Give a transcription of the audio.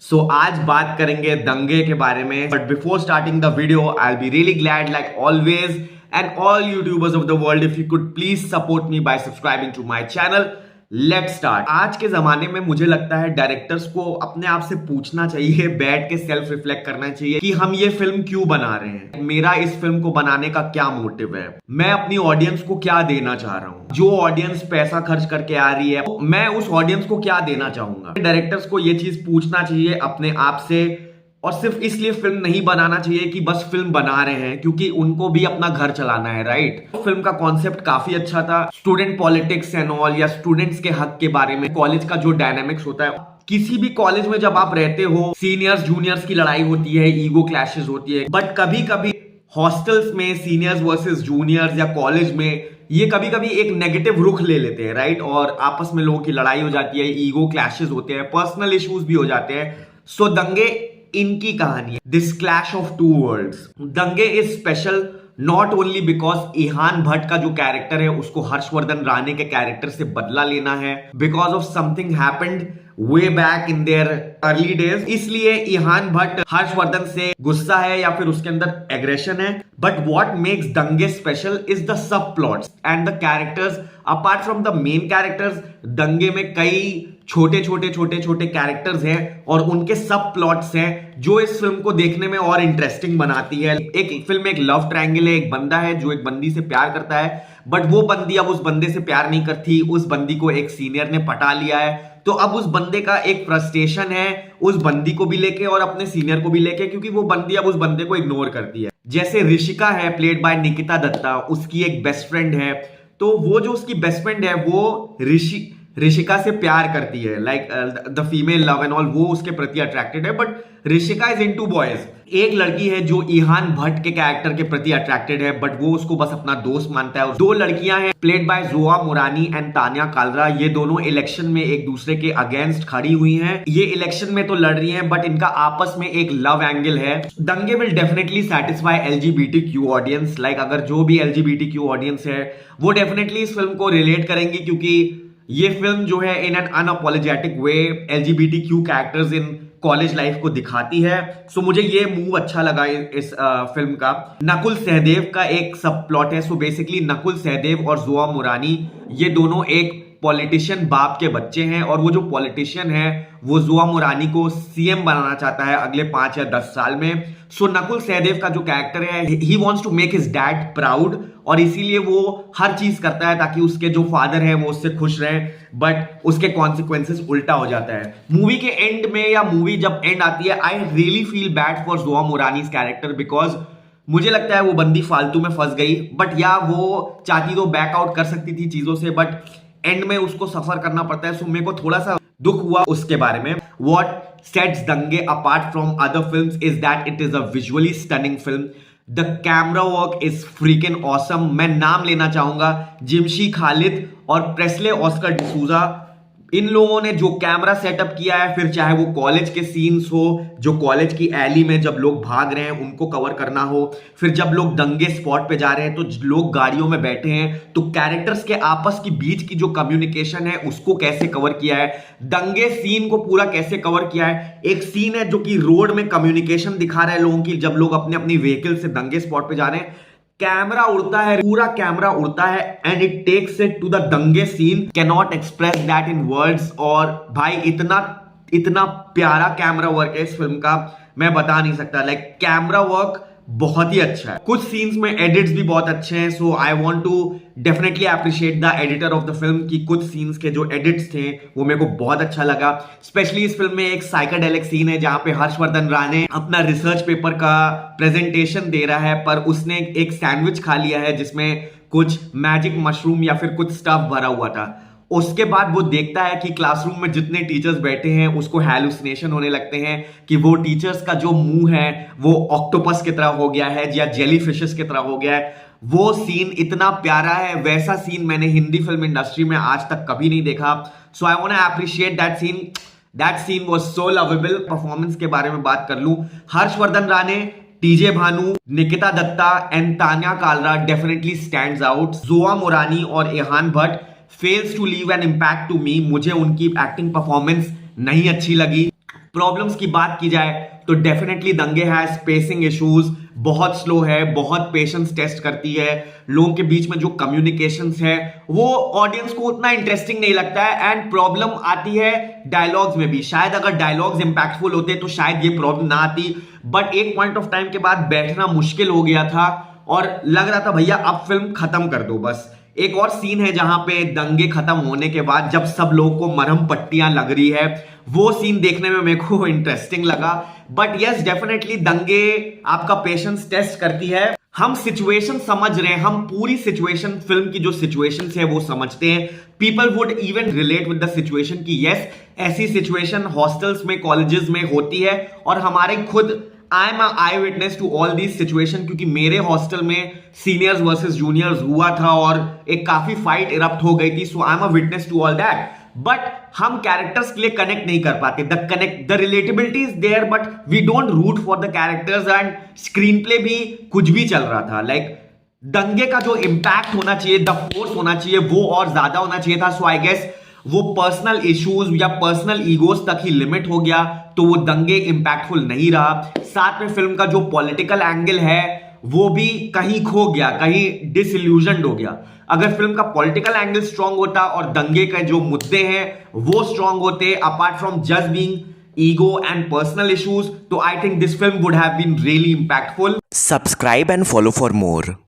आज बात करेंगे दंगे के बारे में। But before starting the video I be really glad like always and all youtubers of the world if you could please support me by subscribing to my channel. Let's start. आज के जमाने में मुझे लगता है डायरेक्टर्स को अपने आप से पूछना चाहिए, बैठ के सेल्फ रिफ्लेक्ट करना चाहिए कि हम ये फिल्म क्यों बना रहे हैं, मेरा इस फिल्म को बनाने का क्या मोटिव है, मैं अपनी ऑडियंस को क्या देना चाह रहा हूँ। जो ऑडियंस पैसा खर्च करके आ रही है मैं उस ऑडियंस को क्या देना चाहूंगा। डायरेक्टर्स को ये चीज पूछना चाहिए अपने आप से, और सिर्फ इसलिए फिल्म नहीं बनाना चाहिए कि बस फिल्म बना रहे हैं, क्योंकि उनको भी अपना घर चलाना है, राइट। फिल्म का कॉन्सेप्ट काफी अच्छा था, स्टूडेंट पॉलिटिक्स एंड ऑल, या स्टूडेंट्स के हक के बारे में, कॉलेज का जो डायनामिक्स होता है। किसी भी कॉलेज में जब आप रहते हो, सीनियर्स जूनियर्स की लड़ाई होती है, ईगो क्लैशेस होती है, बट कभी कभी हॉस्टल्स में सीनियर्स वर्सेस जूनियर्स या कॉलेज में ये कभी कभी एक नेगेटिव रुख ले लेते हैं, राइट। और आपस में लोगों की लड़ाई हो जाती है, ईगो क्लैशेस होते हैं, पर्सनल इश्यूज भी हो जाते हैं। सो दंगे इनकी कहानी है, this clash of two worlds. Dange is special not only because Ihaan Bhatt का जो कैरेक्टर है उसको हर्षवर्धन राणे के कैरेक्टर से बदला लेना है, because of something happened way back in their early days, इसलिए ईहान भट्ट हर्षवर्धन से गुस्सा है या फिर उसके अंदर एग्रेशन है। बट वॉट मेक्स दंगे special is the sub plots and the characters. Apart from the main characters, दंगे में कई छोटे छोटे कैरेक्टर्स हैं और उनके सब प्लॉट्स हैं जो इस फिल्म को देखने में और इंटरेस्टिंग बनाती है। एक फिल्म में एक लव ट्रायंगल है, एक बंदा है जो एक बंदी से प्यार करता है, बट वो बंदी अब उस बंदे से प्यार नहीं करती, उस बंदी को एक सीनियर ने पटा लिया है। तो अब उस बंदे का एक फ्रस्ट्रेशन है उस बंदी को भी लेके और अपने सीनियर को भी लेके, क्योंकि वो बंदी अब उस बंदे को इग्नोर करती है। जैसे ऋषिका है, प्लेड बाय निकिता दत्ता, उसकी एक बेस्ट फ्रेंड है, तो वो जो उसकी बेस्ट फ्रेंड है वो ऋषिका से प्यार करती है, like the female love and all, वो उसके प्रति अट्रैक्टेड है, but Rishika is into boys. एक लड़की है जो ईहान भट्ट के कैरेक्टर के प्रति अट्रैक्टेड है, बट वो उसको बस अपना दोस्त मानता है। दो लड़कियां हैं, played by Zoa Morani and Tanya Kalra, ये दोनों इलेक्शन में एक दूसरे के अगेंस्ट खड़ी हुई हैं। ये इलेक्शन में तो लड़ रही हैं, बट इनका आपस में एक लव एंगल है। दंगे will definitely satisfy LGBTQ audience, like अगर जो भी एलजीबीटीक्यू ऑडियंस है वो डेफिनेटली इस फिल्म को रिलेट करेंगे, क्योंकि ये फिल्म जो है in an unapologetic way LGBTQ characters in college life को दिखाती है। सो मुझे ये मूव अच्छा लगा इस फिल्म का। नकुल सहदेव का एक सब प्लॉट है। सो बेसिकली नकुल सहदेव और जोआ मुरानी ये दोनों एक पॉलिटिशियन बाप के बच्चे हैं, और वो जो पॉलिटिशियन है वो जोआ मुरानी को सीएम बनाना चाहता है अगले 5 या 10 साल में। सो नकुल सहदेव का जो कैरेक्टर है, he wants to make his dad proud, और इसीलिए वो हर चीज करता है ताकि उसके जो फादर है वो उससे खुश रहें, बट उसके कॉन्सिक्वेंसेस उल्टा हो जाता है। मूवी के एंड में, या मूवी जब एंड आती है, I really feel bad for Zoa Morani's character, because मुझे लगता है वो बंदी फालतू में फंस गई, बट या वो चाहती तो बैकआउट कर सकती थी चीजों से, बट एंड में उसको सफर करना पड़ता है। सो मेरे को थोड़ा सा दुख हुआ उसके बारे में। What sets दंगे apart from other films is that it is a visually stunning film. The camera work is freaking awesome. मैं नाम लेना चाहूंगा जिमशी खालिद और प्रेस्ले ऑस्कर डिसूजा। इन लोगों ने जो कैमरा सेटअप किया है, फिर चाहे वो कॉलेज के सीन्स हो, जो कॉलेज की एली में जब लोग भाग रहे हैं उनको कवर करना हो, फिर जब लोग दंगे स्पॉट पे जा रहे हैं तो लोग गाड़ियों में बैठे हैं, तो कैरेक्टर्स के आपस की बीच की जो कम्युनिकेशन है उसको कैसे कवर किया है, दंगे सीन को पूरा कैसे कवर किया है। एक सीन है जो कि रोड में कम्युनिकेशन दिखा रहा है लोगों की, जब लोग अपने अपनी व्हीकल से दंगे स्पॉट पे जा रहे हैं, कैमरा उड़ता है, पूरा कैमरा उड़ता है, and it takes it to the Dange scene. Can not express that in words. और भाई इतना प्यारा कैमरा वर्क है इस फिल्म का, मैं बता नहीं सकता। लाइक कैमरा वर्क बहुत ही अच्छा है। कुछ सीन्स में एडिट्स भी बहुत अच्छे हैं। So I want to definitely appreciate the editor of the film की कुछ सीन्स के जो एडिट्स थे वो मेरे को बहुत अच्छा लगा। स्पेशली इस फिल्म में एक साइकेडेलिक सीन है जहां पे हर्षवर्धन राणे अपना रिसर्च पेपर का प्रेजेंटेशन दे रहा है, पर उसने एक सैंडविच खा लिया है जिसमें कुछ मैजिक मशरूम या फिर कुछ स्टफ भरा हुआ था। उसके बाद वो देखता है कि क्लासरूम में जितने टीचर्स बैठे हैं उसको हैलुसिनेशन होने लगते हैं कि वो टीचर्स का जो मुंह है वो ऑक्टोपस की तरह हो गया है या जेली फिशेस की तरह हो गया है। वो सीन इतना प्यारा है, वैसा सीन मैंने हिंदी फिल्म इंडस्ट्री में आज तक कभी नहीं देखा। So I want to appreciate that scene. That scene was so lovable. Performance के बारे में बात कर लूं, Harshvardhan Rane, TJ Bhanu, Nikita Dutta and Tanya Kalra definitely stands out. Zoa Morani और Ihaan Bhatt fails to leave an impact to me. मुझे उनकी एक्टिंग परफॉर्मेंस नहीं अच्छी लगी। प्रॉब्लम्स की बात की जाए तो डेफिनेटली दंगे हैज पेसिंग इश्यूज, बहुत स्लो है, बहुत पेशेंस टेस्ट करती है, लोगों के बीच में जो कम्युनिकेशंस है वो ऑडियंस को उतना इंटरेस्टिंग नहीं लगता है। एंड प्रॉब्लम आती है डायलॉग्स में भी, शायद अगर डायलॉग्स इंपैक्टफुल होते तो शायद ये प्रॉब्लम ना आती, बट एक पॉइंट ऑफ टाइम के बाद बैठना मुश्किल हो गया था और लग रहा था भैया अब फिल्म खत्म कर दो बस। एक और सीन है जहां पे दंगे खत्म होने के बाद जब सब लोगों को मरहम पट्टियां लग रही है, वो सीन देखने में मेरे को इंटरेस्टिंग लगा। बट यस, डेफिनेटली दंगे आपका पेशेंस टेस्ट करती है। हम सिचुएशन समझ रहे हैं, हम पूरी सिचुएशन, फिल्म की जो सिचुएशन है वो समझते हैं। People would even relate with the situation कि यस, ऐसी सिचुएशन हॉस्टल्स में, कॉलेजेस में होती है और हमारे खुद I am I witness to all these situation, क्योंकि मेरे हॉस्टल में सीनियर्स वर्सेस जूनियर्स हुआ था और एक काफी फाइट इरप्ट हो गई थी। So I am a witness to all that. But हम कैरेक्टर्स के लिए कनेक्ट नहीं कर पाते। The relatability is there but we don't root for the characters. And screenplay भी कुछ भी चल रहा था। लाइक दंगे का जो इंपैक्ट होना चाहिए, द फोर्स होना चाहिए, वो और ज्यादा होना चाहिए था। सो आई गेस वो पर्सनल इश्यूज या पर्सनल ईगोज तक ही लिमिट हो गया, तो वो दंगे इंपैक्टफुल नहीं रहा। साथ में फिल्म का जो पॉलिटिकल एंगल है वो भी कहीं खो गया, कहीं डिसइल्यूजनड हो गया। अगर फिल्म का पॉलिटिकल एंगल स्ट्रांग होता और दंगे के जो मुद्दे हैं वो स्ट्रांग होते, apart from just being ego and personal issues, तो I think this film would have been really impactful. Subscribe and follow for more.